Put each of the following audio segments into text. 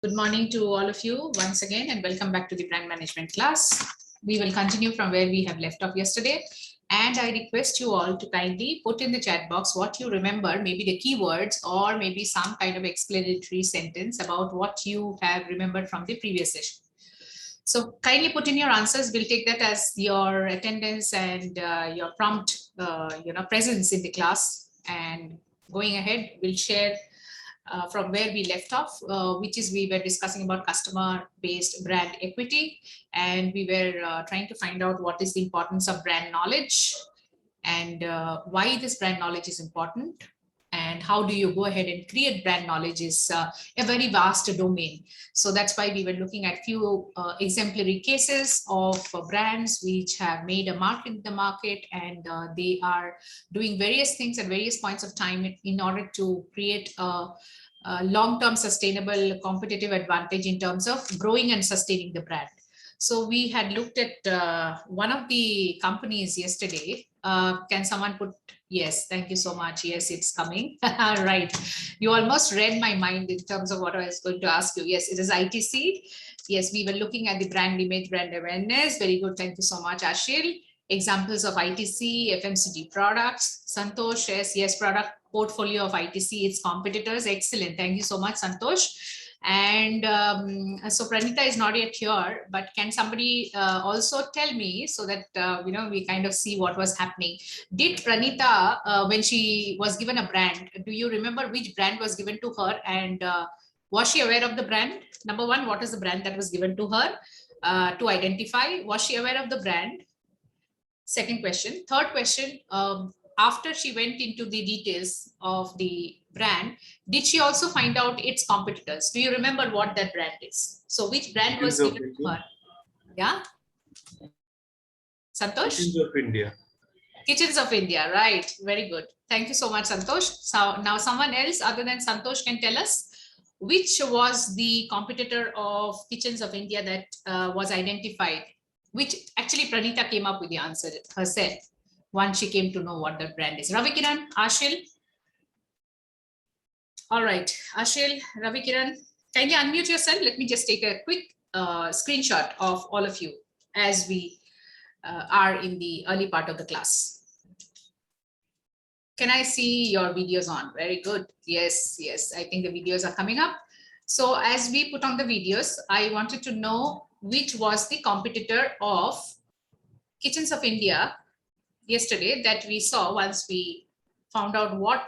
Good morning to all of you once again, and welcome back to the brand management class. We will continue from where we have left off yesterday. And I request you all to kindly put in the chat box what you remember, maybe the keywords or maybe some kind of explanatory sentence about what you have remembered from the previous session. So kindly put in your answers. We'll take that as your attendance and your prompt, presence in the class. And going ahead, we'll share from where we left off, which is we were discussing about customer-based brand equity, and we were trying to find out what is the importance of brand knowledge and why this brand knowledge is important, and how do you go ahead and create brand knowledge is a very vast domain. So that's why we were looking at few exemplary cases of brands which have made a mark in the market, and they are doing various things at various points of time in order to create a long-term sustainable competitive advantage in terms of growing and sustaining the brand. So we had looked at one of the companies yesterday. Can someone put, yes, thank you so much. Yes, it's coming. Right. You almost read my mind in terms of what I was going to ask you. Yes, it is ITC. Yes, we were looking at the brand image, brand awareness. Very good. Thank you so much, Ashil. Examples of ITC, FMCG products. Santosh, yes, product portfolio of ITC, its competitors. Excellent. Thank you so much, Santosh. And so Pranita is not yet here, but can somebody also tell me so that, we kind of see what was happening. Did Pranita, when she was given a brand, do you remember which brand was given to her? And was she aware of the brand? Number one, what is the brand that was given to her to identify? Was she aware of the brand? Second question. Third question, after she went into the details of the brand, did she also find out its competitors? Do you remember what that brand is? So which brand was given to her? Yeah. Santosh? Kitchens of India. Kitchens of India, right. Very good. Thank you so much, Santosh. So now someone else other than Santosh can tell us which was the competitor of Kitchens of India that was identified, which actually Pranita came up with the answer herself once she came to know what the brand is. Ravi Kiran, Ashil. All right, Ashil, Ravi Kiran, can you unmute yourself? Let me just take a quick screenshot of all of you as we are in the early part of the class. Can I see your videos on? Very good. Yes, yes, I think the videos are coming up. So as we put on the videos, I wanted to know which was the competitor of Kitchens of India yesterday that we saw once we found out what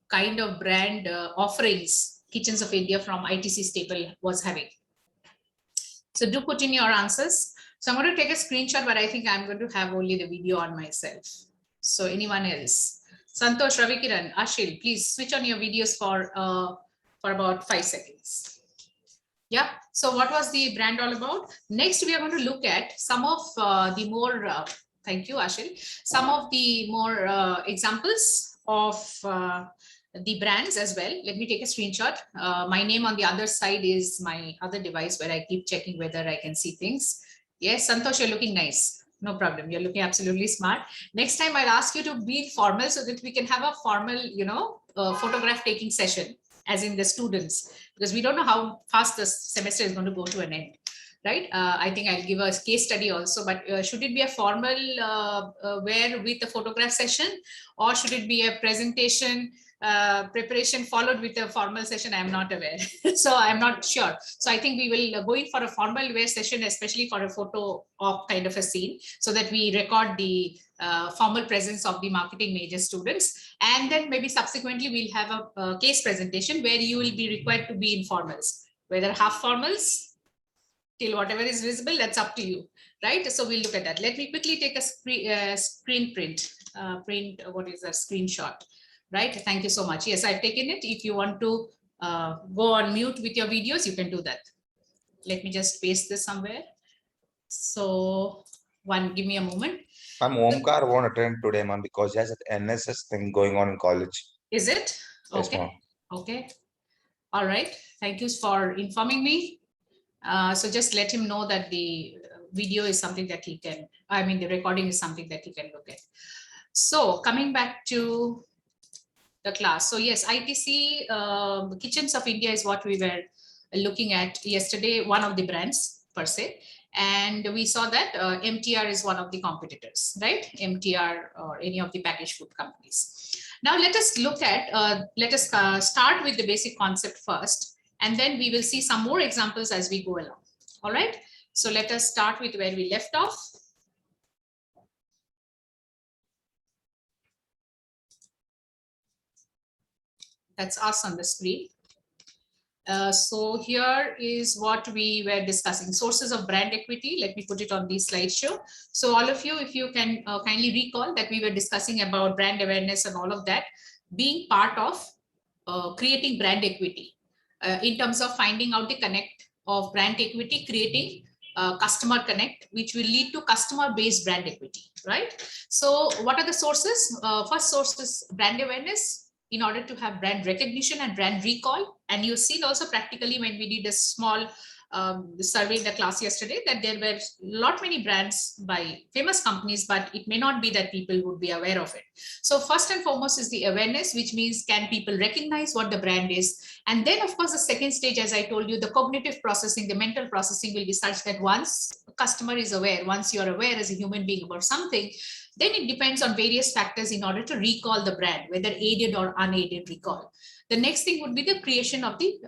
kind of brand offerings Kitchens of India from ITC staple was having. So do put in your answers. So I'm going to take a screenshot, but I think I'm going to have only the video on myself. So anyone else? Santosh, Ravi Kiran, Ashil, please switch on your videos for about 5 seconds. Yeah, so what was the brand all about? Next, we are going to look at some of the more, thank you, Ashil, some of the more examples of the brands as well. Let me take a screenshot. My name on the other side is my other device where I keep checking whether I can see things. Yes, Santosh, you're looking nice. No problem. You're looking absolutely smart. Next time I'll ask you to be formal so that we can have a formal, photograph taking session, as in the students, because we don't know how fast the semester is going to go to an end, right? I think I'll give a case study also, but should it be a formal where with the photograph session, or should it be a presentation preparation followed with a formal session? I'm not aware. So I'm not sure. So I think we will go in for a formal wear session, especially for a photo op kind of a scene, so that we record the formal presence of the marketing major students. And then maybe subsequently we'll have a case presentation where you will be required to be in formals, whether half formals till whatever is visible, that's up to you, right? So we'll look at that. Let me quickly take a screen print, what is a screenshot, right? Thank you so much. Yes, I've taken it. If you want to go on mute with your videos, you can do that. Let me just paste this somewhere. So give me a moment. Ma'am, Omkar won't attend today, ma'am, because he has an NSS thing going on in college. Is it? Okay. Yes, okay. All right. Thank you for informing me. So just let him know that the video is something that he can, the recording is something that he can look at. So coming back to the class. So yes, ITC Kitchens of India is what we were looking at yesterday one of the brands per se, and we saw that MTR is one of the competitors, right? MTR or any of the packaged food companies. Now let us look at, start with the basic concept first, and then we will see some more examples as we go along. All right. So let us start with where we left off. That's us on the screen. So here is what we were discussing, sources of brand equity. Let me put it on the slideshow. So all of you, if you can kindly recall that we were discussing about brand awareness and all of that being part of creating brand equity in terms of finding out the connect of brand equity, creating customer connect, which will lead to customer based brand equity, right? So what are the sources? First source is brand awareness, in order to have brand recognition and brand recall. And you see also practically when we did a small survey in the class yesterday, that there were lot many brands by famous companies, but it may not be that people would be aware of it. So first and foremost is the awareness, which means can people recognize what the brand is? And then of course the second stage, as I told you, the cognitive processing, the mental processing will be such that once a customer is aware, once you're aware as a human being about something, then it depends on various factors in order to recall the brand, whether aided or unaided recall. The next thing would be the creation of the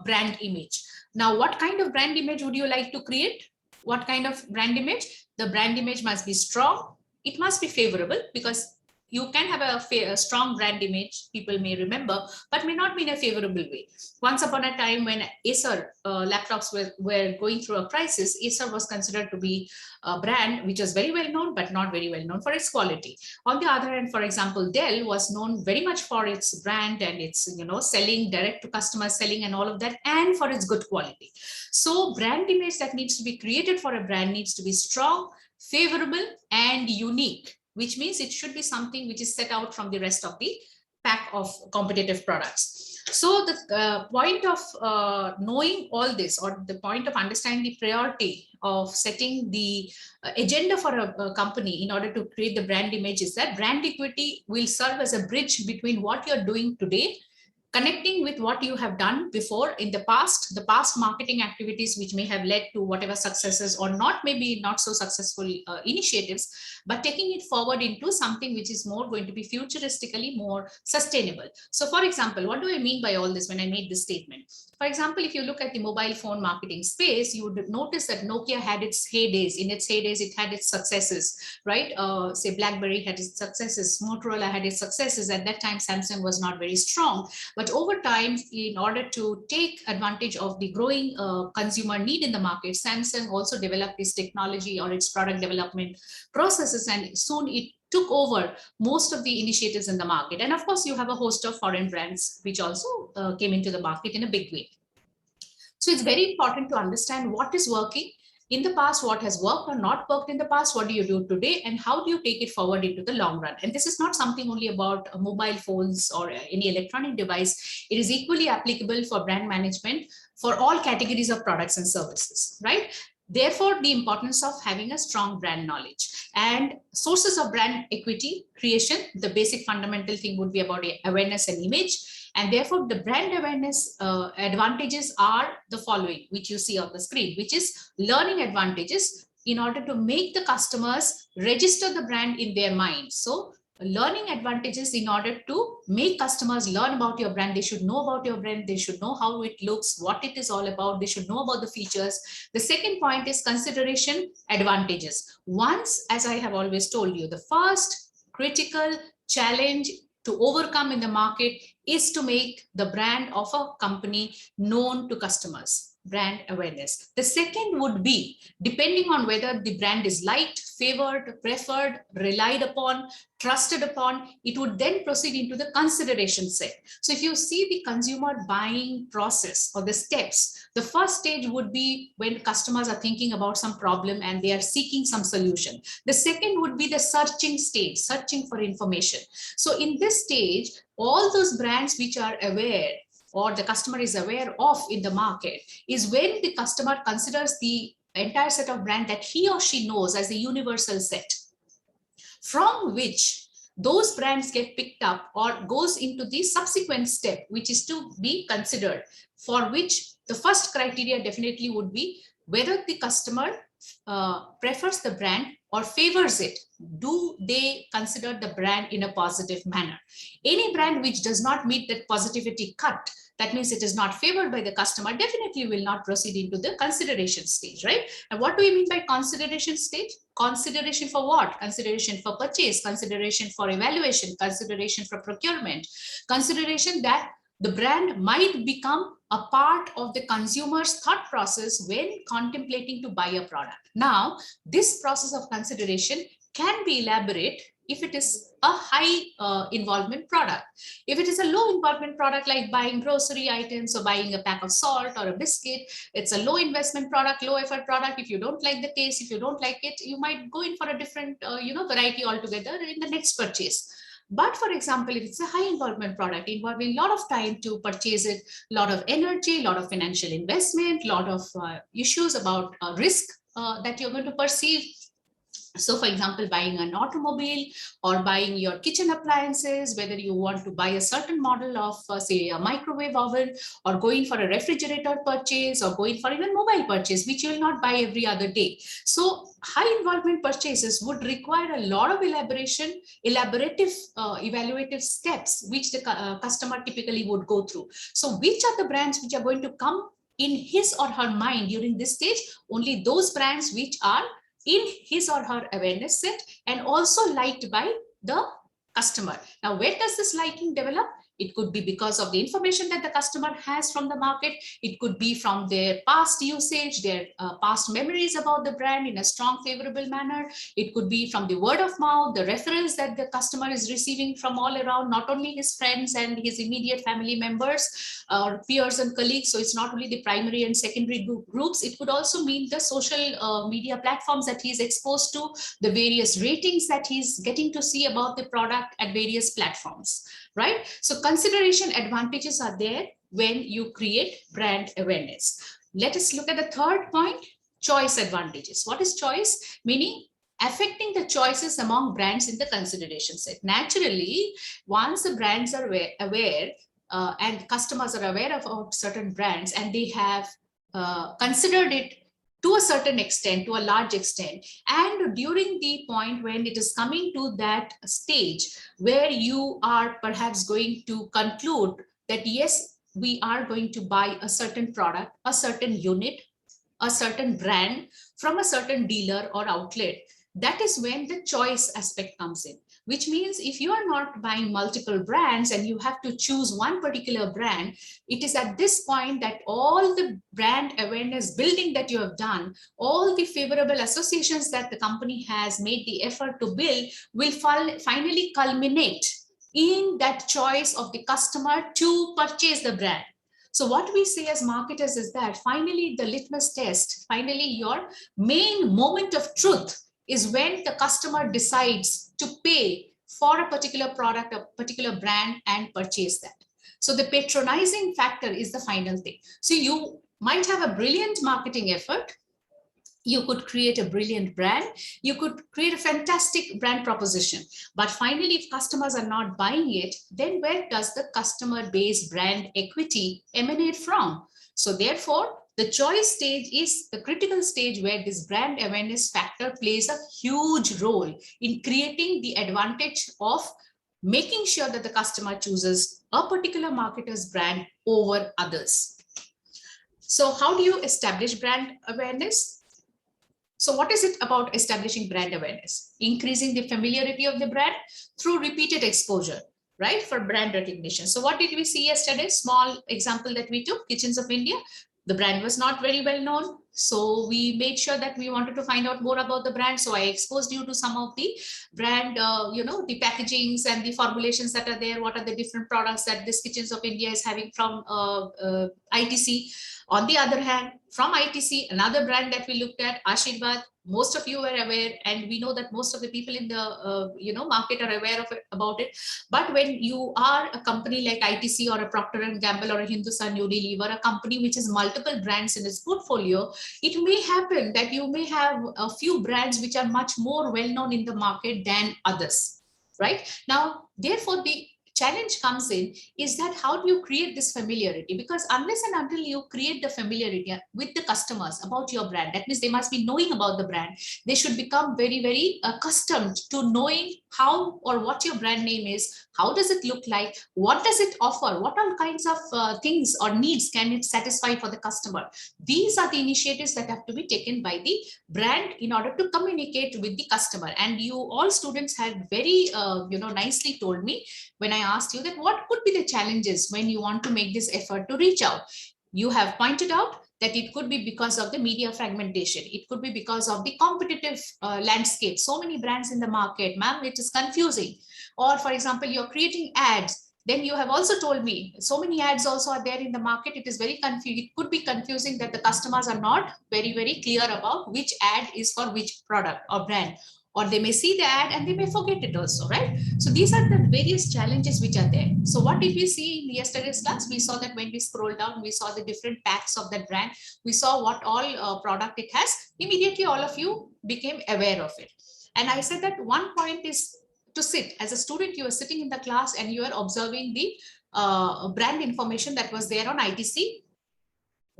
brand image. Now, what kind of brand image would you like to create? What kind of brand image? The brand image must be strong. It must be favorable, because you can have a strong brand image, people may remember, but may not be in a favorable way. Once upon a time when Acer laptops were going through a crisis, Acer was considered to be a brand which was very well known, but not very well known for its quality. On the other hand, for example, Dell was known very much for its brand and its, selling, direct to customer selling and all of that, and for its good quality. So brand image that needs to be created for a brand needs to be strong, favorable, and unique, which means it should be something which is set out from the rest of the pack of competitive products. So the point of knowing all this, or the point of understanding the priority of setting the agenda for a company in order to create the brand image, is that brand equity will serve as a bridge between what you're doing today, connecting with what you have done before in the past marketing activities, which may have led to whatever successes or not, maybe not so successful initiatives, but taking it forward into something which is more going to be futuristically more sustainable. So for example, what do I mean by all this when I made this statement? For example, if you look at the mobile phone marketing space, you would notice that Nokia had its heydays. In its heydays, it had its successes, right? Say BlackBerry had its successes, Motorola had its successes. At that time, Samsung was not very strong. But over time, in order to take advantage of the growing consumer need in the market, Samsung also developed its technology or its product development processes, and soon it took over most of the initiatives in the market. And of course, you have a host of foreign brands which also came into the market in a big way. So it's very important to understand what is working in the past, what has worked or not worked in the past, what do you do today, and how do you take it forward into the long run. And this is not something only about mobile phones or any electronic device. It is equally applicable for brand management for all categories of products and services, right? Therefore, the importance of having a strong brand knowledge. And sources of brand equity creation, the basic fundamental thing would be about awareness and image. And therefore, the brand awareness advantages are the following, which you see on the screen, which is learning advantages in order to make the customers register the brand in their mind. So learning advantages in order to make customers learn about your brand. They should know about your brand. They should know how it looks, what it is all about. They should know about the features. The second point is consideration advantages. Once, as I have always told you, the first critical challenge to overcome in the market is to make the brand of a company known to customers. Brand awareness. The second would be, depending on whether the brand is liked, favored, preferred, relied upon, trusted upon, it would then proceed into the consideration set. So if you see the consumer buying process or the steps, the first stage would be when customers are thinking about some problem and they are seeking some solution. The second would be the searching stage, searching for information. So in this stage, all those brands which are aware or the customer is aware of in the market is when the customer considers the entire set of brand that he or she knows as a universal set, from which those brands get picked up or goes into the subsequent step, which is to be considered, for which The first criteria definitely would be whether the customer prefers the brand or favors it. Do they consider the brand in a positive manner? Any brand which does not meet that positivity cut, that means it is not favored by the customer, definitely will not proceed into the consideration stage, right? And what do we mean by consideration stage? Consideration for what? Consideration for purchase, consideration for evaluation, consideration for procurement, consideration that the brand might become a part of the consumer's thought process when contemplating to buy a product. Now, this process of consideration can be elaborate if it is a high involvement product. If it is a low involvement product like buying grocery items or buying a pack of salt or a biscuit, it's a low investment product, low effort product. If you don't like the taste, if you don't like it, you might go in for a different variety altogether in the next purchase. But for example, if it's a high involvement product involving a lot of time to purchase it, a lot of energy, a lot of financial investment, a lot of issues about risk that you're going to perceive. So for example, buying an automobile or buying your kitchen appliances, whether you want to buy a certain model of say a microwave oven, or going for a refrigerator purchase, or going for even mobile purchase, which you will not buy every other day. So high involvement purchases would require a lot of elaborative evaluative steps, which the customer typically would go through. So which are the brands which are going to come in his or her mind during this stage? Only those brands which are in his or her awareness set and also liked by the customer. Now, where does this liking develop? It could be because of the information that the customer has from the market. It could be from their past usage, their past memories about the brand in a strong, favorable manner. It could be from the word of mouth, the referrals that the customer is receiving from all around, not only his friends and his immediate family members or peers and colleagues. So it's not only the primary and secondary groups. It could also mean the social media platforms that he's exposed to, the various ratings that he's getting to see about the product at various platforms, right? So consideration advantages are there when you create brand awareness. Let us look at the third point, choice advantages. What is choice? Meaning affecting the choices among brands in the consideration set. Naturally, once the brands are aware and customers are aware of certain brands and they have considered it to a certain extent, to a large extent, and during the point when it is coming to that stage where you are perhaps going to conclude that yes, we are going to buy a certain product, a certain unit, a certain brand from a certain dealer or outlet, that is when the choice aspect comes in. Which means if you are not buying multiple brands and you have to choose one particular brand, it is at this point that all the brand awareness building that you have done, all the favorable associations that the company has made the effort to build will finally culminate in that choice of the customer to purchase the brand. So what we say as marketers is that finally the litmus test, finally your main moment of truth is when the customer decides to pay for a particular product, a particular brand, and purchase that. So the patronizing factor is the final thing. So you might have a brilliant marketing effort. You could create a brilliant brand. You could create a fantastic brand proposition. But finally, if customers are not buying it, then where does the customer-based brand equity emanate from? So therefore, the choice stage is the critical stage where this brand awareness factor plays a huge role in creating the advantage of making sure that the customer chooses a particular marketer's brand over others. So how do you establish brand awareness? So what is it about establishing brand awareness? Increasing the familiarity of the brand through repeated exposure, right? For brand recognition. So what did we see yesterday? Small example that we took, Kitchens of India. The brand was not very well known. So we made sure that we wanted to find out more about the brand. So I exposed you to some of the brand, the packagings and the formulations that are there. What are the different products that this Kitchens of India is having from ITC. On the other hand, from ITC, another brand that we looked at, Ashirvad, most of you were aware, and we know that most of the people in the market are aware of about it. But when you are a company like ITC or a Procter & Gamble or a Hindustan Unilever, a company which has multiple brands in its portfolio, it may happen that you may have a few brands which are much more well known in the market than others, right? Now, therefore, the challenge comes in is that how do you create this familiarity? Because unless and until you create the familiarity with the customers about your brand, that means they must be knowing about the brand. They should become very, very accustomed to knowing how or what your brand name is, how does it look like, what does it offer, what all kinds of things or needs can it satisfy for the customer. These are the initiatives that have to be taken by the brand in order to communicate with the customer. And you all students had very nicely told me when I asked you that what could be the challenges when you want to make this effort to reach out. You have pointed out that it could be because of the media fragmentation. It could be because of the competitive landscape. So many brands in the market, ma'am, it is confusing. Or for example, you're creating ads. Then you have also told me so many ads also are there in the market. It is very confusing. It could be confusing that the customers are not very, very clear about which ad is for which product or brand. Or they may see the ad and they may forget it also, right? So these are the various challenges which are there. So what did we see in yesterday's class? We saw that when we scroll down, we saw the different packs of that brand. We saw what all product it has. Immediately, all of you became aware of it. And I said that one point is to sit. As a student, you are sitting in the class and you are observing the brand information that was there on ITC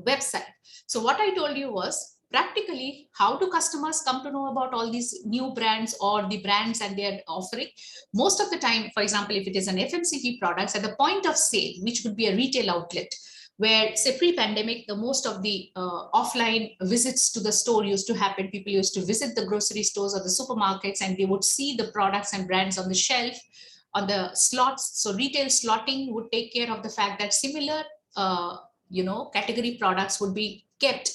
website. So what I told you was, practically, how do customers come to know about all these new brands or the brands and their offering? Most of the time, for example, if it is an FMCG products at the point of sale, which would be a retail outlet, where say pre-pandemic, the most of the offline visits to the store used to happen. People used to visit the grocery stores or the supermarkets and they would see the products and brands on the shelf, on the slots. So retail slotting would take care of the fact that similar category products would be kept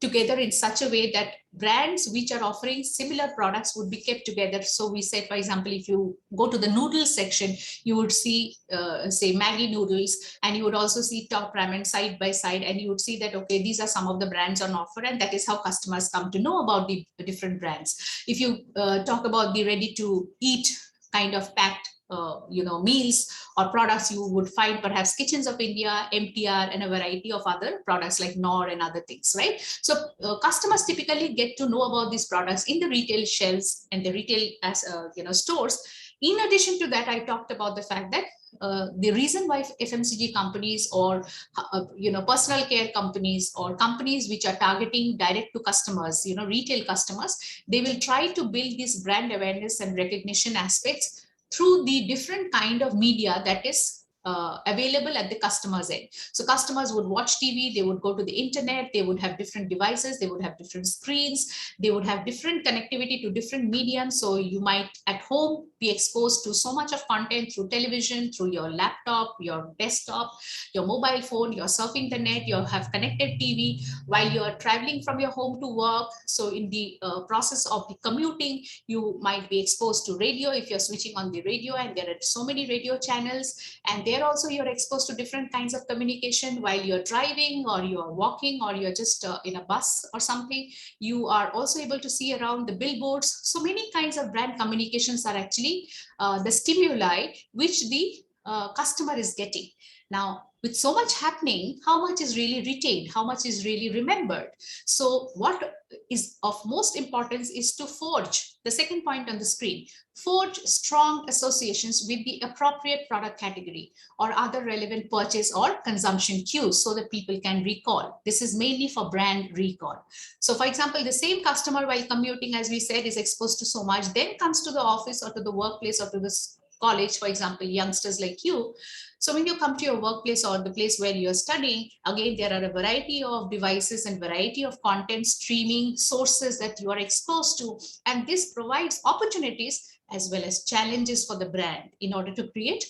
together in such a way that brands which are offering similar products would be kept together. So we said, for example, if you go to the noodles section, you would see say Maggi noodles, and you would also see Top Ramen side by side, and you would see that, okay, these are some of the brands on offer, and that is how customers come to know about the different brands. If you talk about the ready to eat kind of packed meals or products, you would find perhaps Kitchens of India, MTR, and a variety of other products like Knorr and other things, right? So customers typically get to know about these products in the retail shelves and the retail as stores. In addition to that, I talked about the fact that the reason why FMCG companies or personal care companies or companies which are targeting direct to customers, retail customers, they will try to build this brand awareness and recognition aspects through the different kind of media that is available at the customer's end. So customers would watch TV, they would go to the internet, they would have different devices, they would have different screens, they would have different connectivity to different mediums. So you might at home be exposed to so much of content through television, through your laptop, your desktop, your mobile phone, you're surfing the net, you have connected TV while you're traveling from your home to work. So in the process of the commuting, you might be exposed to radio if you're switching on the radio, and there are so many radio channels, and there also you're exposed to different kinds of communication while you're driving or you're walking or you're just in a bus or something. You are also able to see around the billboards. So many kinds of brand communications are actually the stimuli which the customer is getting. Now, with so much happening, how much is really retained? How much is really remembered? So what is of most importance is to forge, the second point on the screen, forge strong associations with the appropriate product category or other relevant purchase or consumption cues so that people can recall. This is mainly for brand recall. So for example, the same customer while commuting, as we said, is exposed to so much, then comes to the office or to the workplace or to the college, for example, youngsters like you. So when you come to your workplace or the place where you're studying, again, there are a variety of devices and variety of content streaming sources that you are exposed to. And this provides opportunities as well as challenges for the brand in order to create.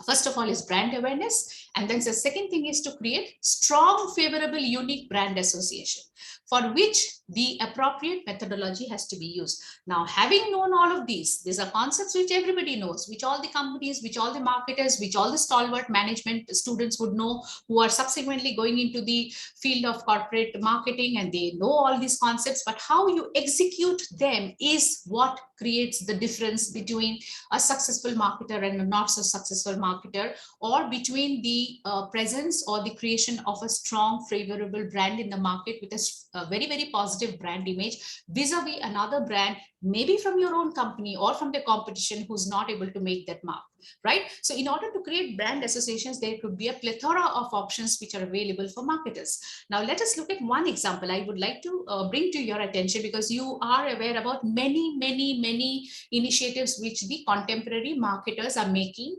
First of all is brand awareness. And then the second thing is to create strong, favorable, unique brand association, for which the appropriate methodology has to be used. Now, having known all of these are concepts which everybody knows, which all the companies, which all the marketers, which all the stalwart management students would know, who are subsequently going into the field of corporate marketing, and they know all these concepts, but how you execute them is what creates the difference between a successful marketer and a not so successful marketer, or between the presence or the creation of a strong, favorable brand in the market with a a very, very positive brand image vis-a-vis another brand, maybe from your own company or from the competition who's not able to make that mark, right? So in order to create brand associations, there could be a plethora of options which are available for marketers. Now, let us look at one example I would like to bring to your attention, because you are aware about many initiatives which the contemporary marketers are making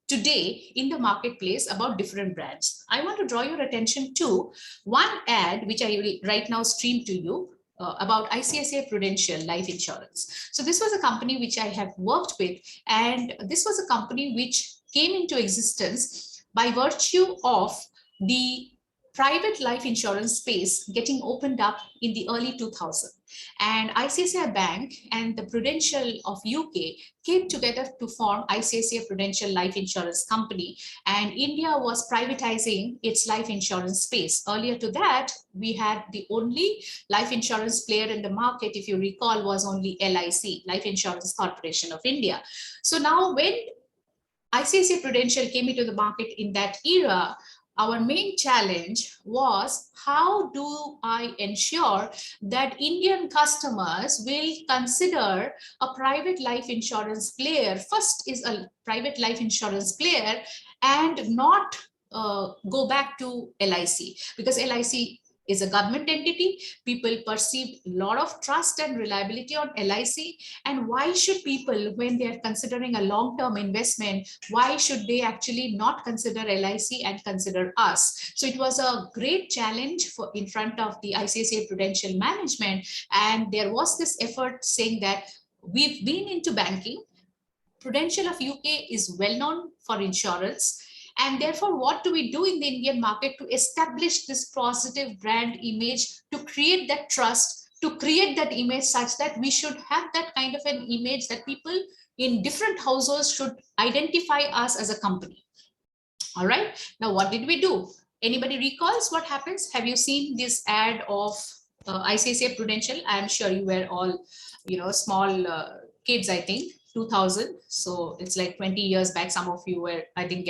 today in the marketplace about different brands. I want to draw your attention to one ad which I will right now stream to you about ICICI Prudential Life Insurance. So this was a company which I have worked with, and this was a company which came into existence by virtue of the private life insurance space getting opened up in the early 2000s. And ICICI Bank and the Prudential of UK came together to form ICICI Prudential Life Insurance Company, and India was privatizing its life insurance space. Earlier to that, we had the only life insurance player in the market, if you recall, was only LIC, Life Insurance Corporation of India. So now when ICICI Prudential came into the market in that era, our main challenge was, how do I ensure that Indian customers will consider a private life insurance player, first is a private life insurance player, and not go back to LIC, because LIC is a government entity. People perceive a lot of trust and reliability on LIC. And why should people, when they are considering a long-term investment, why should they actually not consider LIC and consider us? So it was a great challenge in front of the ICICI Prudential management. And there was this effort saying that we've been into banking. Prudential of UK is well known for insurance. And therefore, what do we do in the Indian market to establish this positive brand image, to create that trust, to create that image such that we should have that kind of an image that people in different households should identify us as a company. All right. Now, what did we do? Anybody recalls what happens? Have you seen this ad of ICICI Prudential? I'm sure you were all, small kids, I think. 2000, so it's like 20 years back. Some of you were, I think,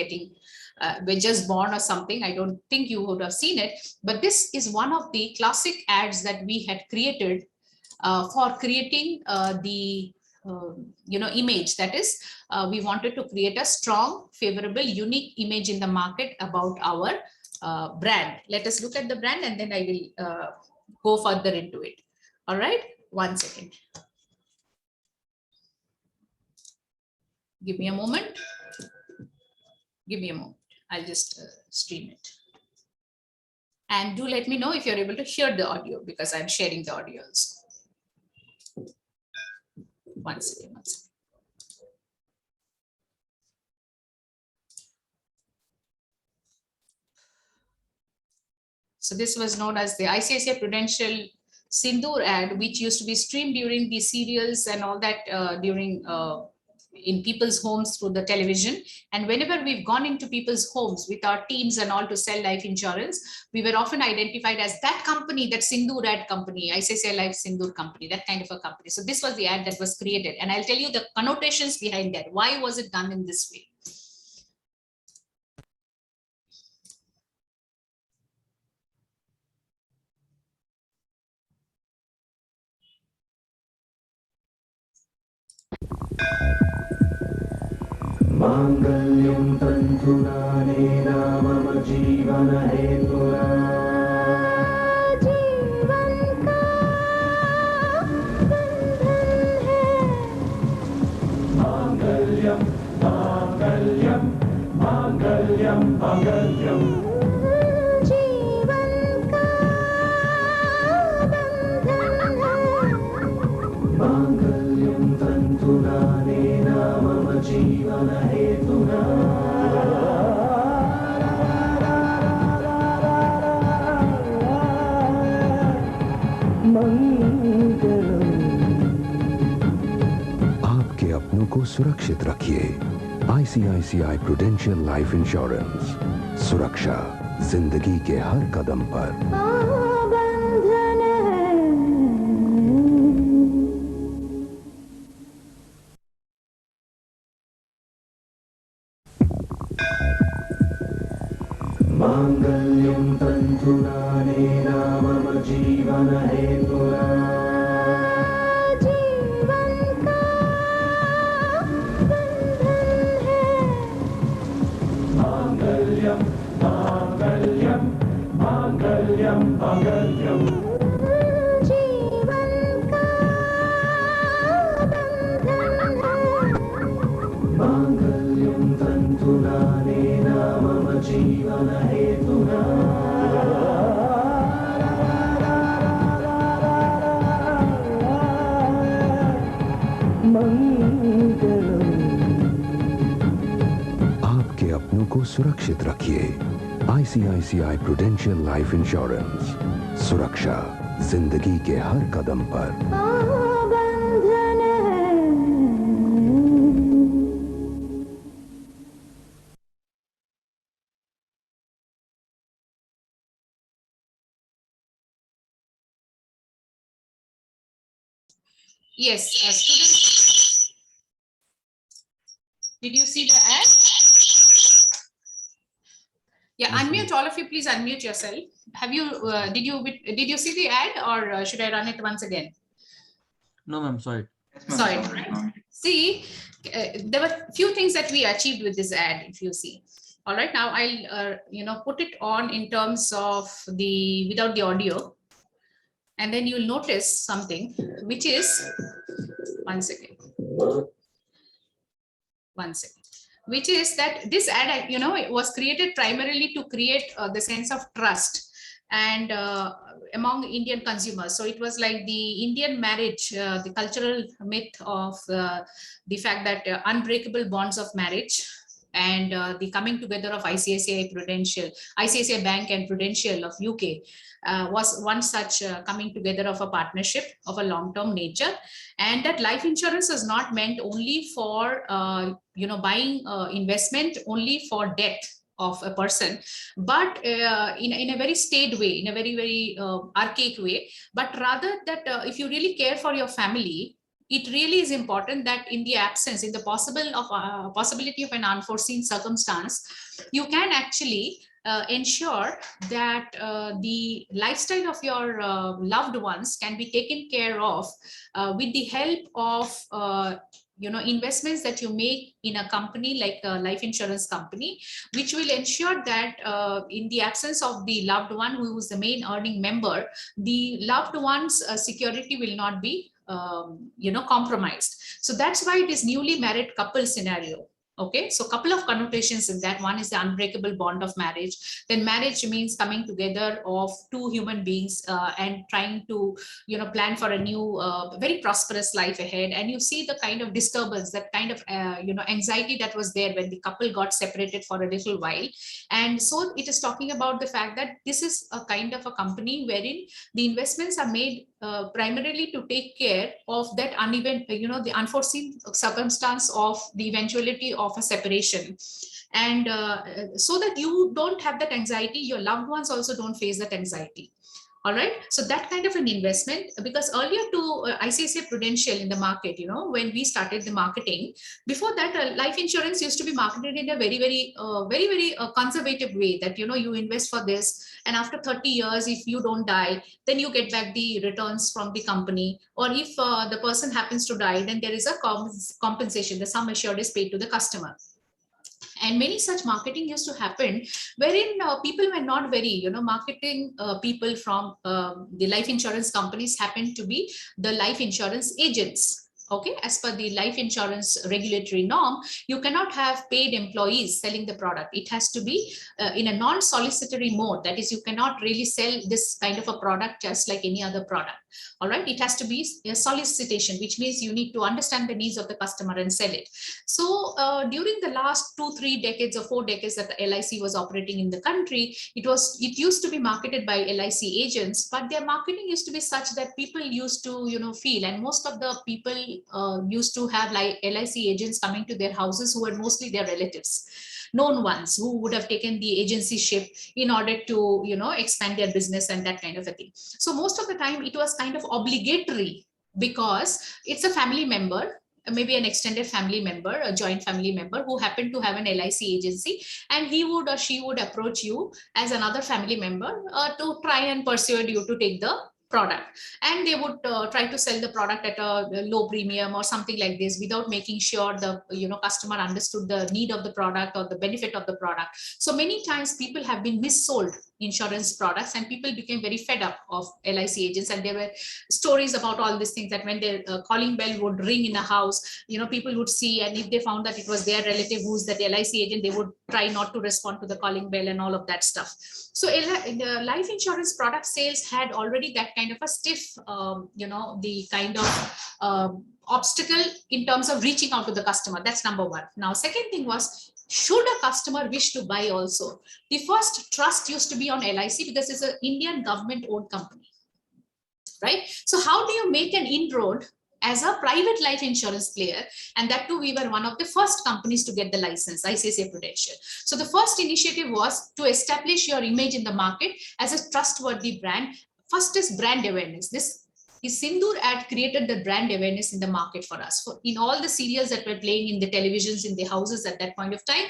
were just born or something. I don't think you would have seen it, but this is one of the classic ads that we had created for creating the image. That is, we wanted to create a strong, favorable, unique image in the market about our brand. Let us look at the brand and then I will go further into it. All right, 1 second. Give me a moment. Give me a moment. I'll just stream it. And do let me know if you're able to hear the audio, because I'm sharing the audios. 1 second, 1 second. So this was known as the ICICI Prudential Sindoor ad, which used to be streamed during the serials and all that in people's homes through the television. And whenever we've gone into people's homes with our teams and all to sell life insurance, we were often identified as that company, that Sindoor ad company, ICICI Life Sindoor company, that kind of a company. So this was the ad that was created. And I'll tell you the connotations behind that. Why was it done in this way? Mangalyam tantuna nena mama jeevana hetuna jeevan ka bandhan hai Mangalyam Mangalyam Mangalyam Mangalyam jeevan ka bandhan hai Mangalyam tantuna nena mama jeevana hetuna आपके अपनों को सुरक्षित रखिए। ICICI Prudential Life Insurance, सुरक्षा जिंदगी के हर कदम पर। Mangalyam tantuna मम जीवनहेतुना जीवन का बंधन है मांगल्यम मांगल्यम मांगल्यम मांगल्यम जीवन का बंधन है मांगल्यं तन्तुना नेन मम जीवनहेतुना आपके अपनों को सुरक्षित रखिए। ICICI प्रुडेंशियल लाइफ इंश्योरेंस, सुरक्षा जिंदगी के हर कदम पर। बंधन है Yes, students, did you see the ad? Yeah, unmute all of you, please unmute yourself. Have you, did you see the ad, or should I run it once again? No, ma'am, saw it. Saw it, right? See, there were few things that we achieved with this ad, if you see. All right, now I'll put it on in terms of the without the audio, and then you'll notice something, which is one second, which is that this ad, it was created primarily to create the sense of trust and among Indian consumers. So it was like the Indian marriage, the cultural myth of the fact that unbreakable bonds of marriage and the coming together of ICICI Bank and Prudential of UK was one such coming together of a partnership of a long-term nature, and that life insurance is not meant only for buying investment only for death of a person, but in a very staid way, in a very archaic way, but rather that if you really care for your family, it really is important that in the absence, in the possibility of an unforeseen circumstance, you can actually ensure that the lifestyle of your loved ones can be taken care of with the help of investments that you make in a company like a life insurance company, which will ensure that in the absence of the loved one who is the main earning member, the loved one's security will not be compromised. So that's why it is newly married couple scenario. Okay, so a couple of connotations in that. One is the unbreakable bond of marriage. Then marriage means coming together of two human beings and trying to, plan for a new, very prosperous life ahead. And you see the kind of disturbance, that kind of, anxiety that was there when the couple got separated for a little while. And so it is talking about the fact that this is a kind of a company wherein the investments are made primarily to take care of that uneven, the unforeseen circumstance of the eventuality of a separation. And so that you don't have that anxiety, your loved ones also don't face that anxiety. All right, so that kind of an investment, because earlier to ICICI Prudential in the market, when we started the marketing, before that life insurance used to be marketed in a very conservative way, that you invest for this, and after 30 years, if you don't die, then you get back the returns from the company, or if the person happens to die, then there is a compensation, the sum assured is paid to the customer. And many such marketing used to happen wherein people were not very, marketing people from the life insurance companies happened to be the life insurance agents. Okay, as per the life insurance regulatory norm, you cannot have paid employees selling the product. It has to be in a non-solicitatory mode. That is, you cannot really sell this kind of a product just like any other product. All right, it has to be a solicitation, which means you need to understand the needs of the customer and sell it. So during the last 2-3 decades or 4 decades that the LIC was operating in the country, it used to be marketed by LIC agents, but their marketing used to be such that people used to feel, and most of the people used to have like LIC agents coming to their houses who were mostly their relatives, known ones who would have taken the agency ship in order to expand their business and that kind of a thing. So most of the time it was kind of obligatory, because it's a family member, maybe an extended family member, a joint family member who happened to have an LIC agency, and he would or she would approach you as another family member to try and persuade you to take the product, and they would try to sell the product at a low premium or something like this without making sure the customer understood the need of the product or the benefit of the product. So many times people have been missold insurance products, and people became very fed up of LIC agents. And there were stories about all these things, that when their calling bell would ring in a house, people would see, and if they found that it was their relative who's that LIC agent, they would try not to respond to the calling bell and all of that stuff. So the life insurance product sales had already that kind of a stiff, the kind of obstacle in terms of reaching out to the customer. That's number one. Now, second thing was, should a customer wish to buy also? The first trust used to be on LIC because it's an Indian government owned company, right? So how do you make an inroad as a private life insurance player? And that too, we were one of the first companies to get the license, ICICI Prudential. So the first initiative was to establish your image in the market as a trustworthy brand. First is brand awareness. The Sindoor ad created the brand awareness in the market for us. In all the serials that were playing in the televisions, in the houses at that point of time,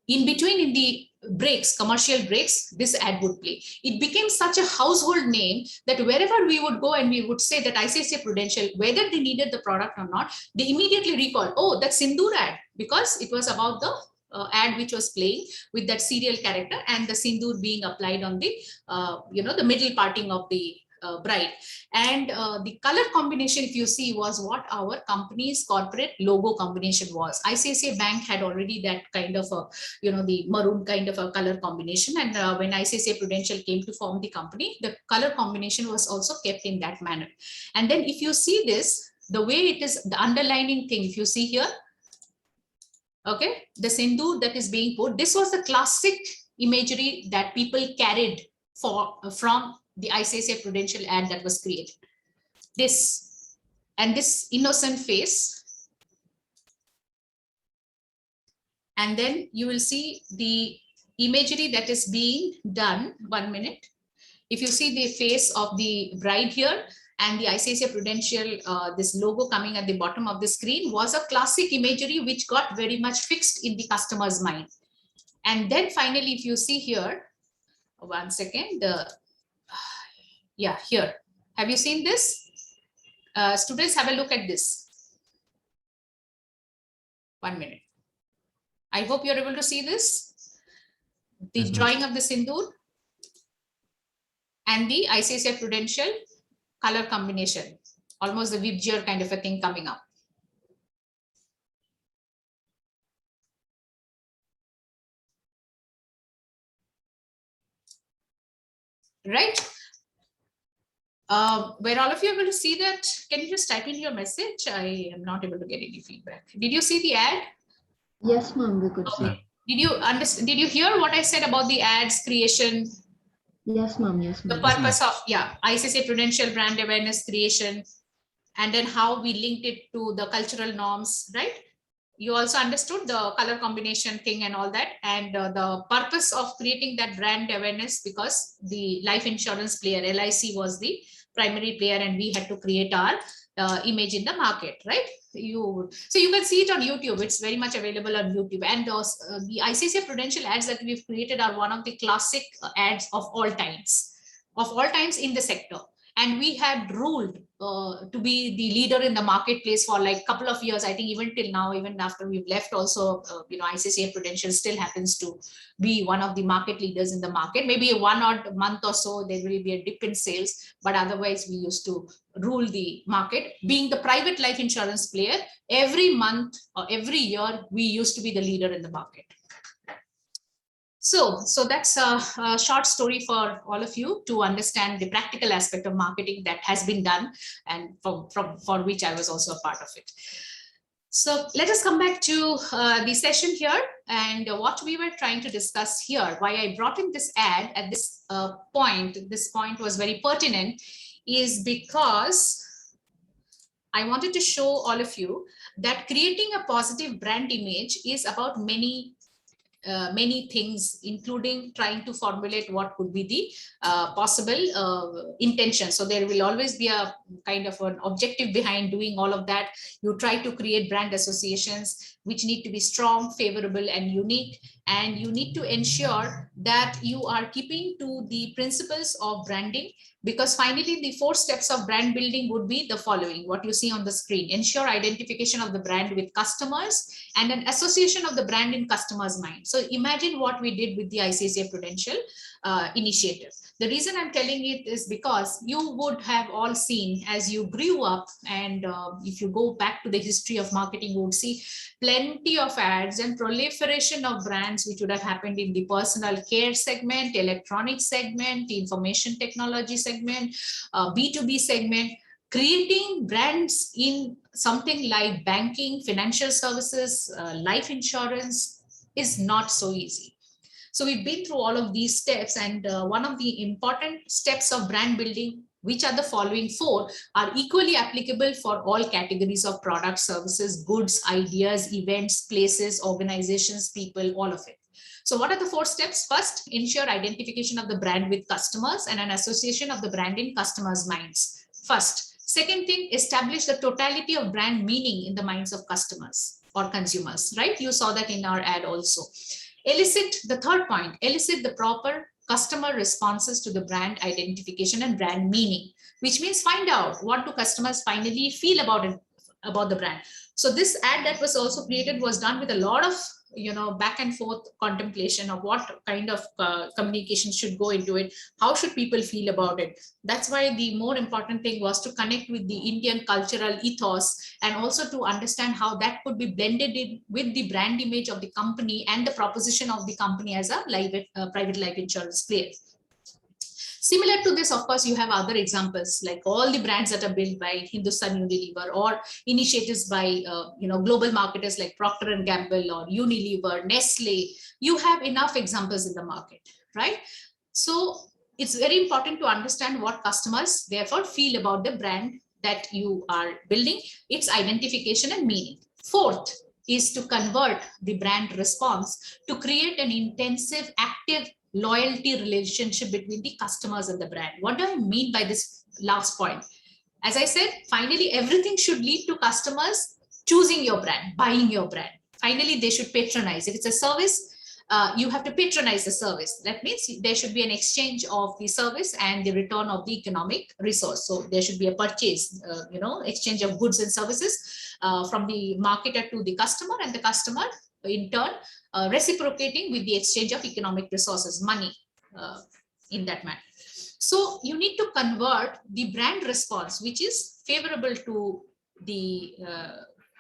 in between, in the breaks, commercial breaks, this ad would play. It became such a household name that wherever we would go and we would say that ICICI Prudential, whether they needed the product or not, they immediately recall, oh, that's Sindoor ad, because it was about the ad which was playing with that serial character, and the Sindoor being applied on the, the middle parting of the bride. And the color combination, if you see, was what our company's corporate logo combination was. ICICI Bank had already that kind of a, the maroon kind of a color combination. And when ICICI Prudential came to form the company, the color combination was also kept in that manner. And then if you see this, the way it is, the underlining thing, if you see here, okay, the Sindoor that is being put, this was the classic imagery that people carried from the ICICI Prudential ad that was created. This and this innocent face. And then you will see the imagery that is being done. 1 minute. If you see the face of the bride here and the ICICI Prudential, this logo coming at the bottom of the screen was a classic imagery which got very much fixed in the customer's mind. And then finally, if you see here, 1 second, yeah, here. Have you seen this? Students, have a look at this. 1 minute. I hope you're able to see this. The drawing of the Sindoor and the ICICI Prudential color combination, almost the Vibgyor kind of a thing coming up. Right? Were all of you able to see that? Can you just type in your message? I am not able to get any feedback. Did you see the ad? Yes, ma'am, we could see. Did you understand? Did you hear what I said about the ads creation? Yes, ma'am. Yes, The ma'am. purpose of, yeah, ICICI Prudential brand awareness creation, and then how we linked it to the cultural norms, right? You also understood the color combination thing and all that, and the purpose of creating that brand awareness, because the life insurance player LIC was the primary player, and we had to create our image in the market, right? So you can see it on YouTube. It's very much available on YouTube. And the ICICI Prudential ads that we've created are one of the classic ads of all times in the sector. And we had ruled to be the leader in the marketplace for like a couple of years. I think even till now, even after we've left also, ICICI Prudential still happens to be one of the market leaders in the market. Maybe 1 odd month or so, there will be a dip in sales, but otherwise we used to rule the market. Being the private life insurance player, every month or every year, we used to be the leader in the market. So that's a short story for all of you to understand the practical aspect of marketing that has been done, and for which I was also a part of it. So let us come back to the session here, and what we were trying to discuss here, why I brought in this ad at this point. This point was very pertinent, is because I wanted to show all of you that creating a positive brand image is about many many things, including trying to formulate what could be the possible intention. So there will always be a kind of an objective behind doing all of that. You try to create brand associations which need to be strong, favorable, and unique. And you need to ensure that you are keeping to the principles of branding, because finally the 4 steps of brand building would be the following, what you see on the screen. Ensure identification of the brand with customers and an association of the brand in customers' mind. So imagine what we did with the ICICI Prudential initiative. The reason I'm telling it is because you would have all seen as you grew up, and if you go back to the history of marketing, you would see plenty of ads and proliferation of brands which would have happened in the personal care segment, electronic segment, information technology segment, B2B segment. Creating brands in something like banking, financial services, life insurance is not so easy. So we've been through all of these steps, and one of the important steps of brand building, which are the following 4, are equally applicable for all categories of products, services, goods, ideas, events, places, organizations, people, all of it. So what are the 4 steps? First, ensure identification of the brand with customers and an association of the brand in customers' minds. First. Second thing, establish the totality of brand meaning in the minds of customers or consumers, right? You saw that in our ad also. Elicit, the third point, elicit the proper customer responses to the brand identification and brand meaning, which means find out what do customers finally feel about it, about the brand. So this ad that was also created was done with a lot of back and forth contemplation of what kind of communication should go into it, how should people feel about it. That's why the more important thing was to connect with the Indian cultural ethos, and also to understand how that could be blended in with the brand image of the company and the proposition of the company as a private life insurance player. Similar to this, of course, you have other examples like all the brands that are built by Hindustan Unilever, or initiatives by global marketers like Procter & Gamble or Unilever, Nestle. You have enough examples in the market, right? So it's very important to understand what customers therefore feel about the brand that you are building, its identification and meaning. Fourth is to convert the brand response to create an intensive, active loyalty relationship between the customers and the brand. What do I mean by this last point? As I said, finally, everything should lead to customers choosing your brand, buying your brand. Finally, they should patronize. If it's a service, you have to patronize the service. That means there should be an exchange of the service and the return of the economic resource. So there should be a purchase, exchange of goods and services from the marketer to the customer, and the customer in turn reciprocating with the exchange of economic resources, money in that manner. So you need to convert the brand response, which is favorable to the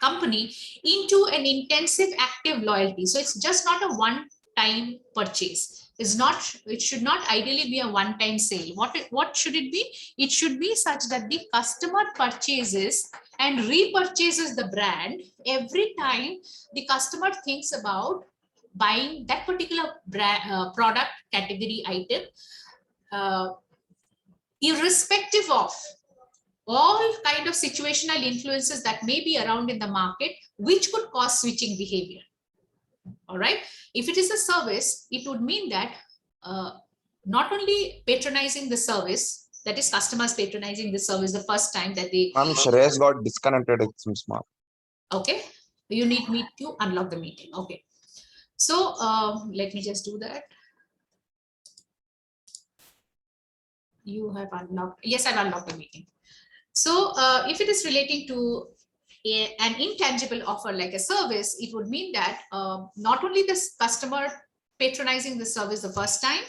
company, into an intensive, active loyalty. So it's just not a one-time purchase. It should not ideally be a one-time sale. What should it be? It should be such that the customer purchases and repurchases the brand every time the customer thinks about buying that particular brand, product, category, item, irrespective of all kind of situational influences that may be around in the market, which could cause switching behavior. All right. If it is a service, it would mean that not only patronizing the service, that is customers patronizing the service the first time that they. Shreyas got disconnected. It seems, ma'am. Okay. You need me to unlock the meeting. Okay. So let me just do that. You have unlocked. Yes, I've unlocked the meeting. So if it is relating to an intangible offer like a service, it would mean that not only the customer patronizing the service the first time,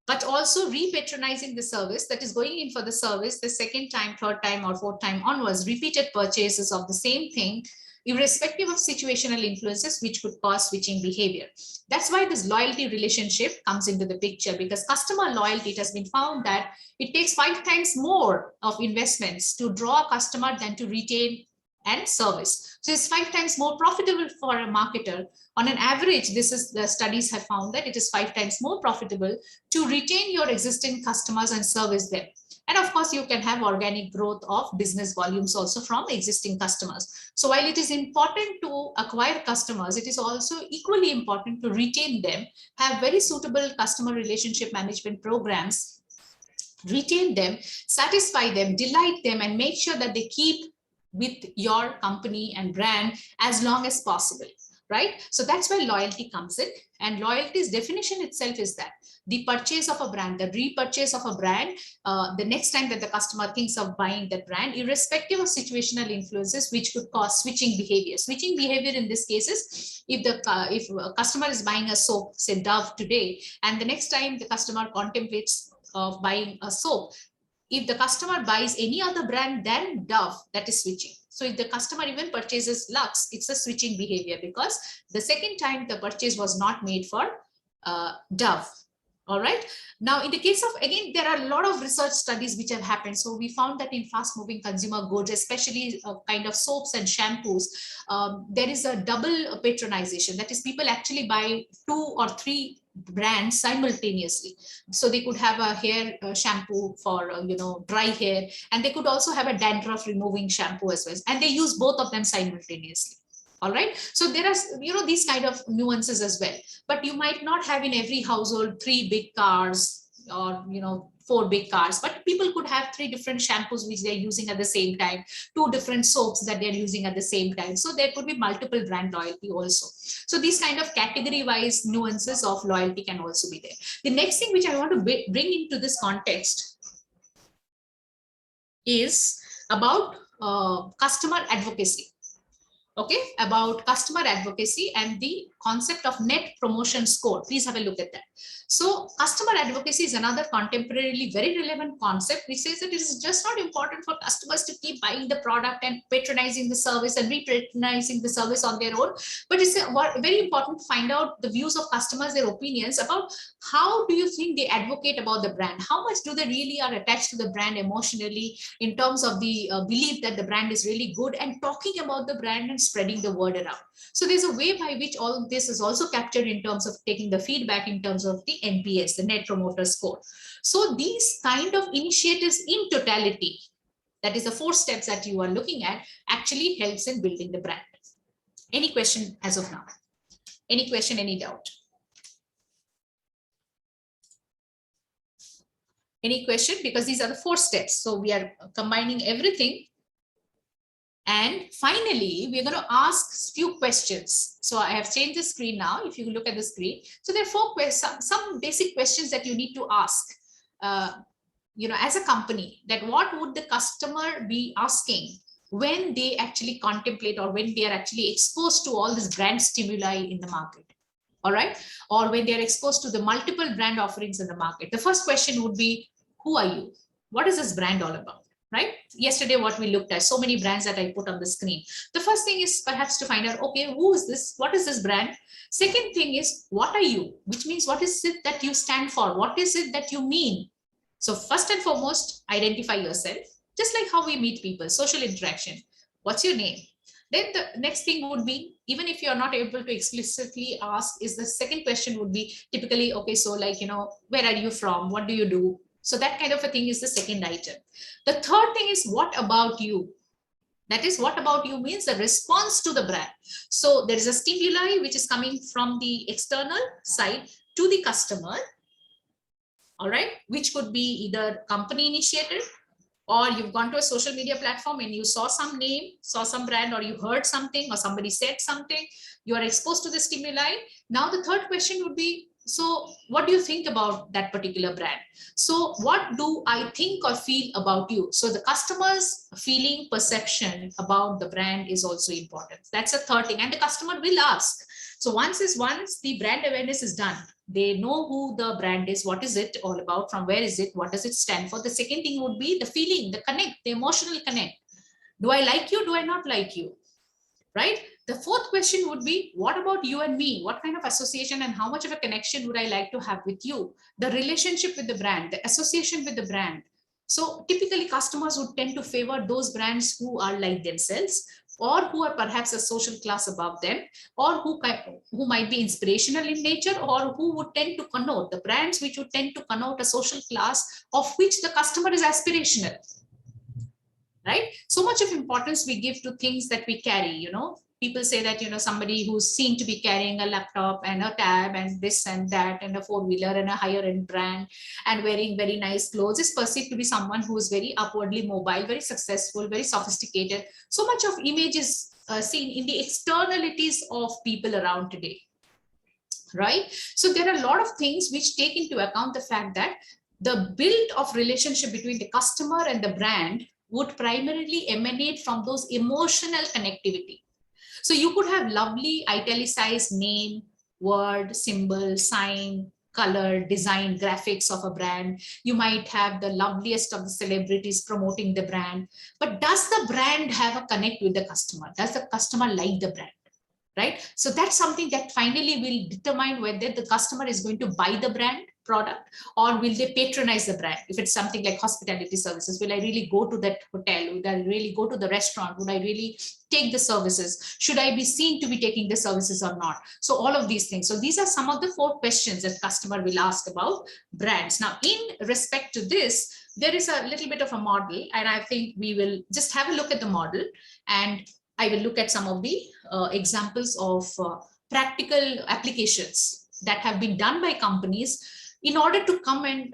but also repatronizing the service, that is going in for the service the second time, third time, or fourth time onwards, repeated purchases of the same thing, irrespective of situational influences which could cause switching behavior. That's why this loyalty relationship comes into the picture, because customer loyalty, it has been found that it takes 5 times more of investments to draw a customer than to retain and service. So it's 5 times more profitable for a marketer. On an average, the studies have found that it is 5 times more profitable to retain your existing customers and service them. And of course, you can have organic growth of business volumes also from existing customers. So while it is important to acquire customers, it is also equally important to retain them, have very suitable customer relationship management programs, retain them, satisfy them, delight them, and make sure that they keep with your company and brand as long as possible, right? So that's where loyalty comes in. And loyalty's definition itself is that the purchase of a brand, the repurchase of a brand, the next time that the customer thinks of buying that brand, irrespective of situational influences, which could cause switching behavior. Switching behavior in this case is if a customer is buying a soap, say Dove today, and the next time the customer contemplates of buying a soap, if the customer buys any other brand than Dove, that is switching. So if the customer even purchases Lux, it's a switching behavior because the second time the purchase was not made for Dove. All right. Now, in the case of, again, there are a lot of research studies which have happened. So we found that in fast moving consumer goods, especially kind of soaps and shampoos, there is a double patronization. That is, people actually buy 2 or 3 brands simultaneously. So they could have a hair shampoo for, dry hair, and they could also have a dandruff removing shampoo as well. And they use both of them simultaneously. All right. So there are, these kind of nuances as well, but you might not have in every household 3 big cars or, 4 big cars, but people could have 3 different shampoos which they're using at the same time, 2 different soaps that they're using at the same time. So there could be multiple brand loyalty also. So these kind of category wise nuances of loyalty can also be there. The next thing which I want to bring into this context is about customer advocacy. Okay, about customer advocacy and the concept of net promotion score. Please have a look at that. So customer advocacy is another contemporarily very relevant concept which says that it is just not important for customers to keep buying the product and patronizing the service and re-patronizing the service on their own, but it's very important to find out the views of customers, their opinions about how do you think they advocate about the brand, how much do they really are attached to the brand emotionally in terms of the belief that the brand is really good and talking about the brand and spreading the word around. So there's a way by which all of this is also captured in terms of taking the feedback in terms of the NPS, the Net Promoter Score. So these kind of initiatives in totality, that is the 4 steps that you are looking at, actually helps in building the brand. Any question as of now? Any question, any doubt? Any question? Because these are the 4 steps. So we are combining everything. And finally, we're going to ask few questions. So I have changed the screen now. If you look at the screen, so there are 4 questions, some basic questions that you need to ask, as a company, that what would the customer be asking when they actually contemplate or when they are actually exposed to all this brand stimuli in the market. All right. Or when they are exposed to the multiple brand offerings in the market. The first question would be, who are you? What is this brand all about? Right? Yesterday, what we looked at, so many brands that I put on the screen. The first thing is perhaps to find out, okay, who is this? What is this brand? Second thing is, what are you? Which means, what is it that you stand for? What is it that you mean? So first and foremost, identify yourself, just like how we meet people, social interaction. What's your name? Then the next thing would be, even if you're not able to explicitly ask, is the second question would be typically, okay, so like, where are you from? What do you do? So that kind of a thing is the second item. The third thing is, what about you? That is, what about you means the response to the brand. So there is a stimuli which is coming from the external side to the customer, all right, which could be either company initiated, or you've gone to a social media platform and you saw some name, saw some brand, or you heard something, or somebody said something, you are exposed to the stimuli. Now the third question would be, so what do you think about that particular brand? So what do I think or feel about you? So the customer's feeling, perception about the brand is also important. That's a third thing. And the customer will ask. So once the brand awareness is done, they know who the brand is, what is it all about, from where is it, what does it stand for? The second thing would be the feeling, the connect, the emotional connect. Do I like you? Do I not like you? Right? The fourth question would be, what about you and me? What kind of association and how much of a connection would I like to have with you? The relationship with the brand, the association with the brand. So typically customers would tend to favor those brands who are like themselves, or who are perhaps a social class above them, or who might be inspirational in nature, or who would tend to connote the brands which would tend to connote a social class of which the customer is aspirational. Right? So much of importance we give to things that we carry, you know. People say that, you know, somebody who's seen to be carrying a laptop and a tab and this and that and a four-wheeler and a higher end brand and wearing very nice clothes is perceived to be someone who is very upwardly mobile, very successful, very sophisticated. So much of image is seen in the externalities of people around today. Right? So there are a lot of things which take into account the fact that the build of relationship between the customer and the brand would primarily emanate from those emotional connectivity. So you could have lovely italicized name, word, symbol, sign, color, design, graphics of a brand. You might have the loveliest of the celebrities promoting the brand, but does the brand have a connect with the customer? Does the customer like the brand? Right? So that's something that finally will determine whether the customer is going to buy the brand product or will they patronize the brand. If it's something like hospitality services, will I really go to that hotel? Would I really go to the restaurant? Would I really take the services? Should I be seen to be taking the services or not? So all of these things. So these are some of the 4 questions that customer will ask about brands. Now, in respect to this, there is a little bit of a model, and I think we will just have a look at the model, and I will look at some of the examples of practical applications that have been done by companies in order to come and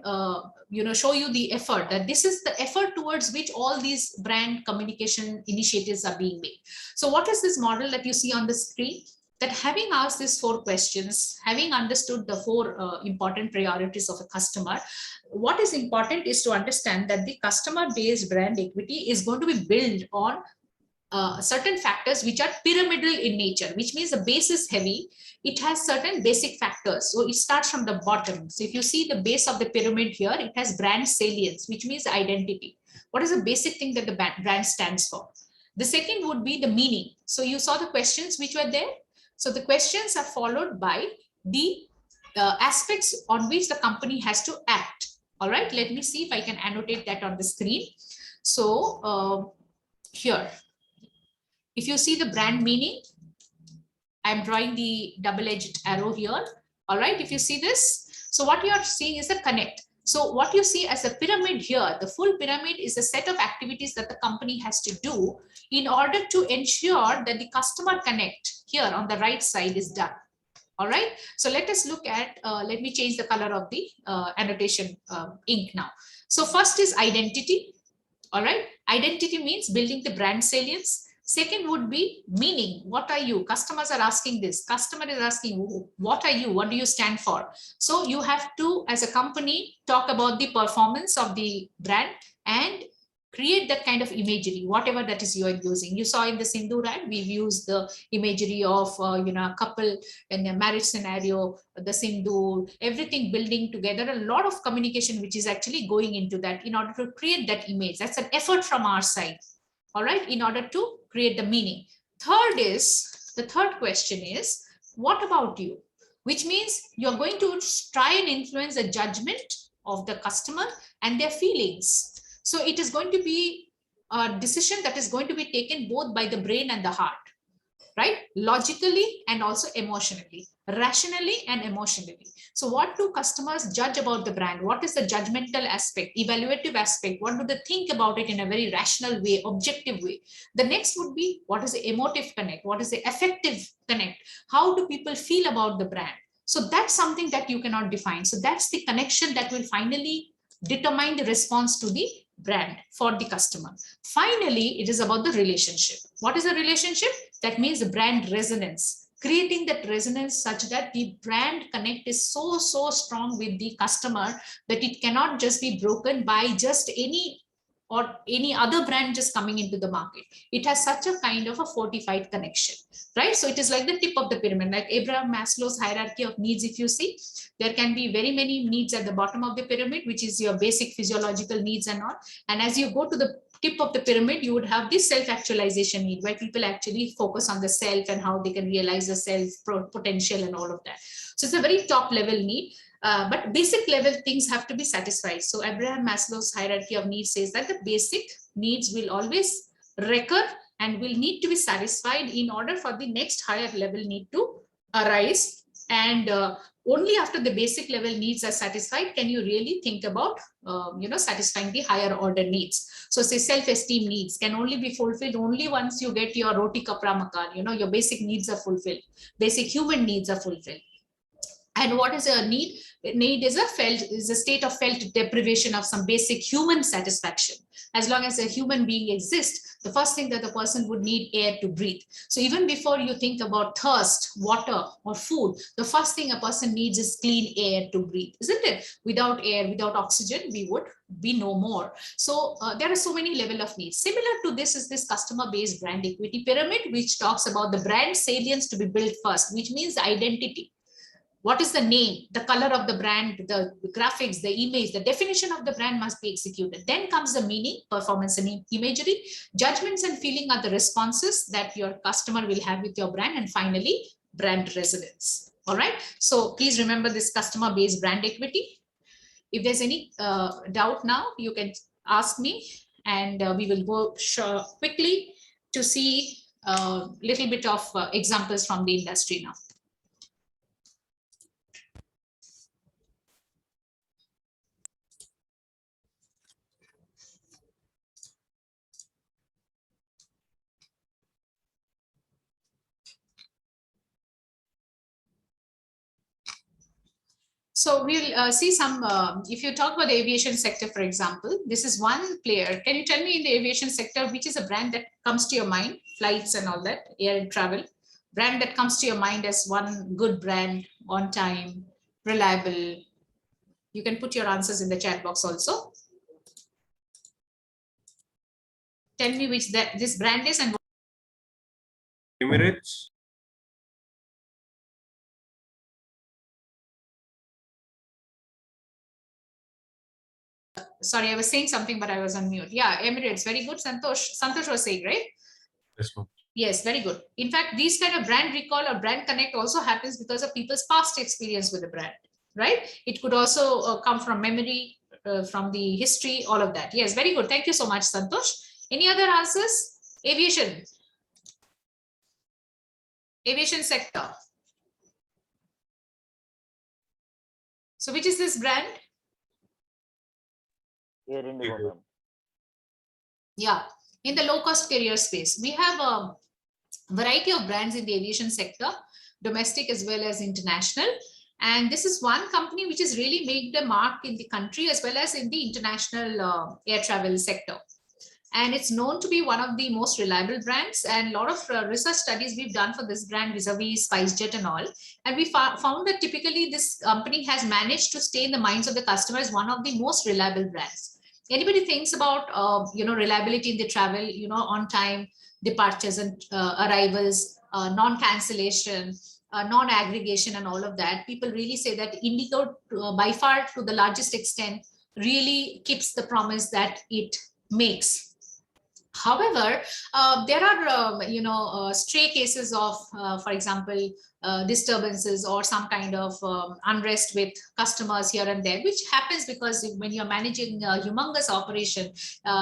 show you the effort, that this is the effort towards which all these brand communication initiatives are being made. So what is this model that you see on the screen? That having asked these 4 questions, having understood the 4 important priorities of a customer, what is important is to understand that the customer-based brand equity is going to be built on certain factors which are pyramidal in nature, which means the base is heavy. It has certain basic factors. So it starts from the bottom. So if you see the base of the pyramid here, it has brand salience, which means identity. What is the basic thing that the brand stands for? The second would be the meaning. So you saw the questions which were there. So the questions are followed by the aspects on which the company has to act. All right, let me see if I can annotate that on the screen. So here, if you see the brand meaning, I'm drawing the double-edged arrow here. All right, if you see this, so what you are seeing is the connect. So what you see as a pyramid here, the full pyramid is a set of activities that the company has to do in order to ensure that the customer connect here on the right side is done. All right, so let us look at, let me change the color of the annotation ink now. So first is identity. All right, identity means building the brand salience. Second would be meaning. What are you? Customers are asking this. Customer is asking, what are you? What do you stand for? So you have to, as a company, talk about the performance of the brand and create that kind of imagery, whatever that is you are using. You saw in the Sindoor ad, we've used the imagery of a couple in a marriage scenario, the Sindoor, everything building together, a lot of communication which is actually going into that in order to create that image. That's an effort from our side. All right, in order to create the meaning. The third question is, what about you? Which means you're going to try and influence the judgment of the customer and their feelings. So it is going to be a decision that is going to be taken both by the brain and the heart, right? Logically and also emotionally, rationally and emotionally. So what do customers judge about the brand? What is the judgmental aspect, evaluative aspect? What do they think about it in a very rational way, objective way? The next would be, what is the emotive connect? What is the affective connect? How do people feel about the brand? So that's something that you cannot define. So that's the connection that will finally determine the response to the brand for the customer. Finally, it is about the relationship. What is the relationship? That means the brand resonance. Creating that resonance such that the brand connect is so strong with the customer that it cannot just be broken by just any other brand just coming into the market. It has such a kind of a fortified connection, right? So it is like the tip of the pyramid, like Abraham Maslow's hierarchy of needs. If you see, there can be very many needs at the bottom of the pyramid, which is your basic physiological needs and all. And as you go to the tip of the pyramid, you would have this self-actualization need, where people actually focus on the self and how they can realize the self potential and all of that. So it's a very top level need, but basic level things have to be satisfied. So Abraham Maslow's hierarchy of needs says that the basic needs will always recur and will need to be satisfied in order for the next higher level need to arise. And only after the basic level needs are satisfied can you really think about satisfying the higher order needs. So say self-esteem needs can only be fulfilled only once you get your roti kapra makan, your basic needs are fulfilled, basic human needs are fulfilled. And what is a need? Need is a state of felt deprivation of some basic human satisfaction. As long as a human being exists, the first thing that the person would need air to breathe. So even before you think about thirst, water, or food, the first thing a person needs is clean air to breathe, isn't it? Without air, without oxygen, we would be no more. So there are so many level of needs. Similar to this is this customer-based brand equity pyramid, which talks about the brand salience to be built first, which means identity. What is the name, the color of the brand, the graphics, the image, the definition of the brand must be executed. Then comes the meaning, performance and imagery. Judgments and feeling are the responses that your customer will have with your brand. And finally, brand resonance. All right. So please remember this customer-based brand equity. If there's any doubt now, you can ask me, and we will go quickly to see a little bit of examples from the industry now. So we'll see some, if you talk about the aviation sector, for example, this is one player. Can you tell me in the aviation sector, which is a brand that comes to your mind, flights and all that, air and travel, brand that comes to your mind as one good brand, on time, reliable? You can put your answers in the chat box also. Tell me which this brand is and Emirates. sorry, I was saying something, but I was on mute. Yeah, Emirates, very good. Santosh was saying, right? Yes, ma'am. Yes, very good. In fact, these kind of brand recall or brand connect also happens because of people's past experience with the brand, right? It could also come from memory, from the history, all of that. Yes, very good. Thank you so much, Santosh. Any other answers? Aviation. Aviation sector. So which is this brand? Air Indigo, ma'am. Yeah, in the low-cost carrier space, we have a variety of brands in the aviation sector, domestic as well as international. And this is one company which has really made a mark in the country as well as in the international air travel sector. And it's known to be one of the most reliable brands, and a lot of research studies we've done for this brand vis-a-vis SpiceJet and all. And we found that typically this company has managed to stay in the minds of the customer as one of the most reliable brands. Anybody thinks about, reliability in the travel, on time, departures and arrivals, non-cancellation, non-aggregation and all of that, people really say that Indigo by far to the largest extent really keeps the promise that it makes. However, there are, stray cases of, for example, disturbances or some kind of unrest with customers here and there, which happens because when you're managing a humongous operation,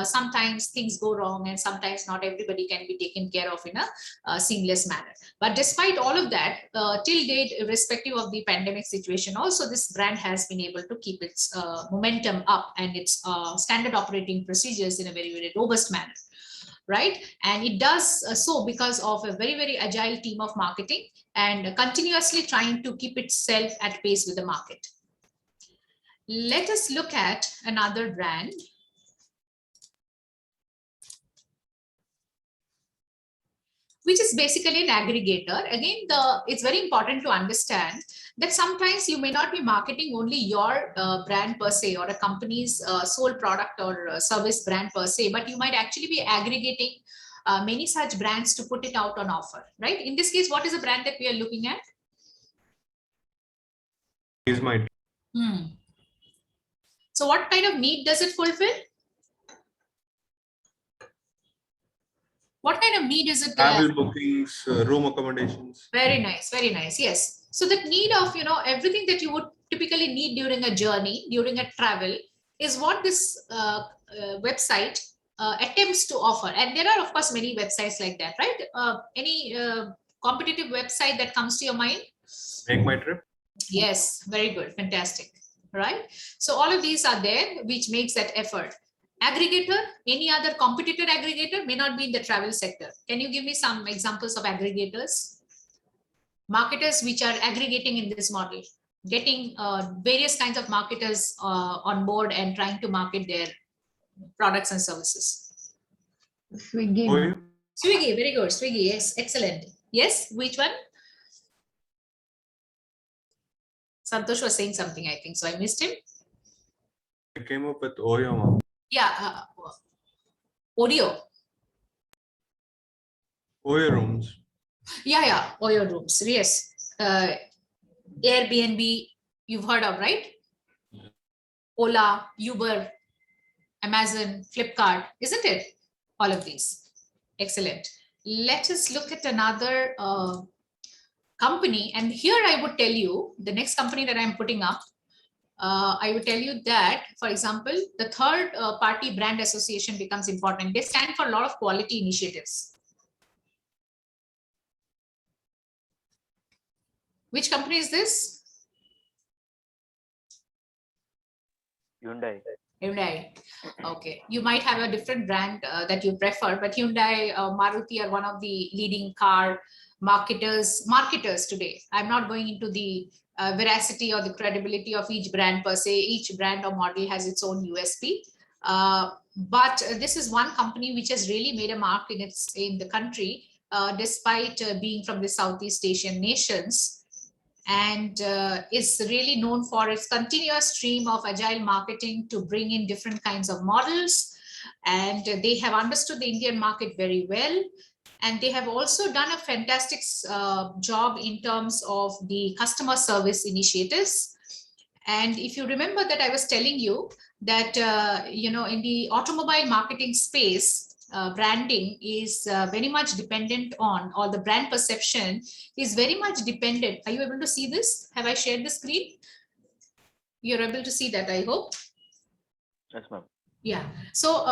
sometimes things go wrong and sometimes not everybody can be taken care of in a seamless manner. But despite all of that, till date, irrespective of the pandemic situation, also this brand has been able to keep its momentum up and its standard operating procedures in a very, very robust manner. Right? And it does so because of a very, very agile team of marketing and continuously trying to keep itself at pace with the market. Let us look at another brand. Which is basically an aggregator. Again, it's very important to understand that sometimes you may not be marketing only your brand per se or a company's sole product or service brand per se, but you might actually be aggregating many such brands to put it out on offer, right? In this case, what is the brand that we are looking at? Is my. So what kind of need does it fulfill? What kind of need is it? Travel bookings, room accommodations. Very nice, very nice. Yes. So the need of, everything that you would typically need during a journey, during a travel, is what this website attempts to offer, and there are of course many websites like that, right? Any competitive website that comes to your mind? Make my trip. Yes, very good, fantastic, right? So all of these are there, which makes that effort. Aggregator, any other competitor aggregator, may not be in the travel sector. Can you give me some examples of aggregators? Marketers which are aggregating in this model, getting various kinds of marketers on board and trying to market their products and services. Swiggy. Oyo. Swiggy, very good. Swiggy, yes, excellent. Yes, which one? Santosh was saying something, I think, so I missed him. I came up with Oyo, ma'am. Yeah, Odeo. Oyo rooms. Yeah, Oyo rooms. Yes. Airbnb, you've heard of, right? Ola, Uber, Amazon, Flipkart, isn't it? All of these. Excellent. Let us look at another company. And here I would tell you, the next company that I'm putting up, I would tell you that, for example, the third party brand association becomes important. They stand for a lot of quality initiatives. Which company is this? Hyundai. Hyundai. Okay, you might have a different brand that you prefer, but Hyundai, Maruti are one of the leading car marketers today. I'm not going into the veracity or the credibility of each brand per se. Each brand or model has its own USP. But this is one company which has really made a mark in the country, despite being from the Southeast Asian nations, and is really known for its continuous stream of agile marketing to bring in different kinds of models. And they have understood the Indian market very well. And they have also done a fantastic job in terms of the customer service initiatives. And if you remember that I was telling you that, in the automobile marketing space, branding is very much dependent on, or the brand perception is very much dependent. Are you able to see this? Have I shared the screen? You're able to see that, I hope. Yes, ma'am. Yeah. So,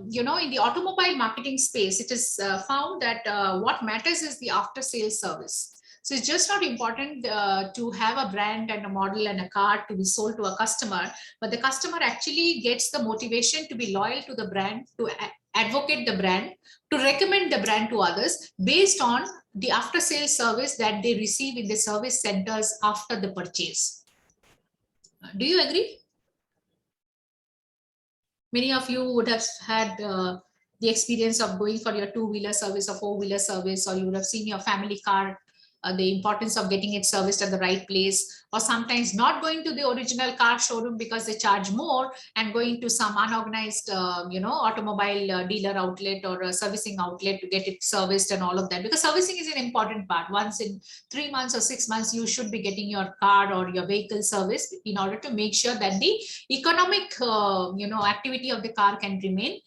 in the automobile marketing space, it is found that what matters is the after sales service. So it's just not important to have a brand and a model and a car to be sold to a customer, but the customer actually gets the motivation to be loyal to the brand, to advocate the brand, to recommend the brand to others based on the after sales service that they receive in the service centers after the purchase. Do you agree? Many of you would have had the experience of going for your two-wheeler service or four-wheeler service, or you would have seen your family car, the importance of getting it serviced at the right place, or sometimes not going to the original car showroom because they charge more and going to some unorganized, automobile dealer outlet or a servicing outlet to get it serviced and all of that. Because servicing is an important part. Once in 3 months or 6 months, you should be getting your car or your vehicle serviced in order to make sure that the economic, activity of the car can remain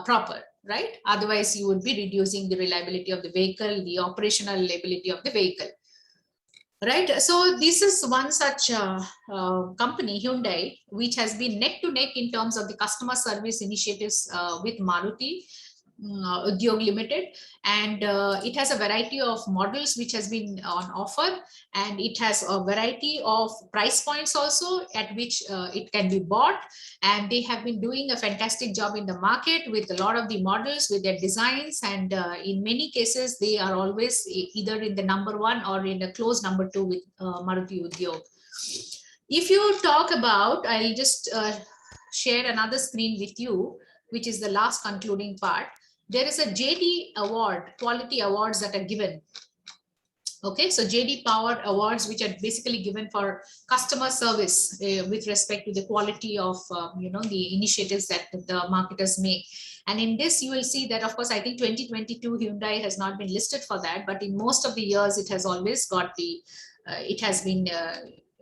proper. Right? Otherwise, you would be reducing the reliability of the vehicle, the operational reliability of the vehicle. Right? So this is one such company, Hyundai, which has been neck to neck in terms of the customer service initiatives with Maruti Udyog Limited, and it has a variety of models which has been on offer, and it has a variety of price points also at which it can be bought, and they have been doing a fantastic job in the market with a lot of the models, with their designs, and in many cases they are always either in the number 1 or in a close number 2 with Maruti Udyog. If you talk about, I'll just share another screen with you, which is the last concluding part. There is a JD award, quality awards that are given. Okay, so JD Power awards, which are basically given for customer service with respect to the quality of, the initiatives that the marketers make. And in this, you will see that, of course, I think 2022 Hyundai has not been listed for that, but in most of the years, it has always got the, it has been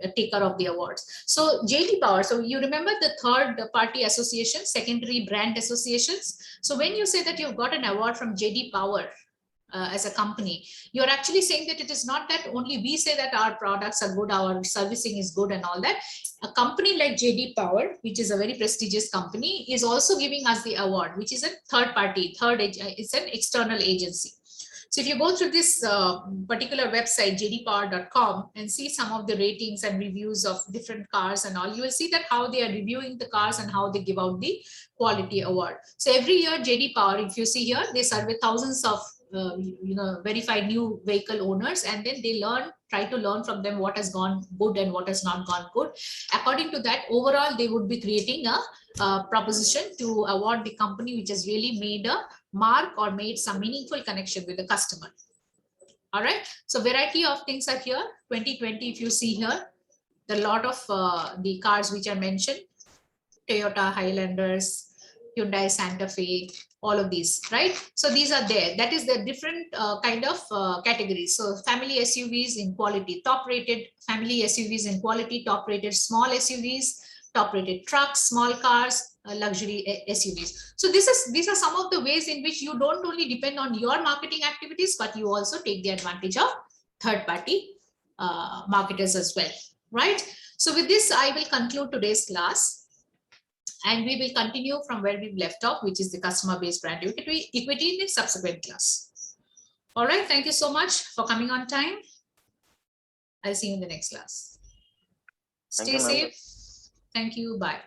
a taker of the awards. So JD Power, so you remember the third party association, secondary brand associations. So when you say that you've got an award from JD Power, as a company, you're actually saying that it is not that only we say that our products are good, our servicing is good and all that. A company like JD Power, which is a very prestigious company, is also giving us the award, which is a third party, it's an external agency. So if you go through this particular website, jdpower.com, and see some of the ratings and reviews of different cars and all, you will see that how they are reviewing the cars and how they give out the quality award. So every year, JD Power, if you see here, they survey thousands of verified new vehicle owners, and then they try to learn from them what has gone good and what has not gone good. According to that, overall, they would be creating a proposition to award the company which has really made a mark or made some meaningful connection with the customer. All right, so variety of things are here. 2020, if you see here, the lot of the cars which are mentioned, Toyota Highlanders, Hyundai Santa Fe, all of these, right? So these are there. That is the different kind of categories. So family SUVs in quality, top rated family SUVs in quality, top rated small SUVs, top rated trucks, small cars, luxury SUVs. So these are some of the ways in which you don't only depend on your marketing activities, but you also take the advantage of third party marketers as well, right? So with this, I will conclude today's class. And we will continue from where we've left off, which is the customer-based brand equity in the subsequent class. All right, thank you so much for coming on time. I'll see you in the next class. Thank Stay you, ma'am. safe. Thank you. Bye.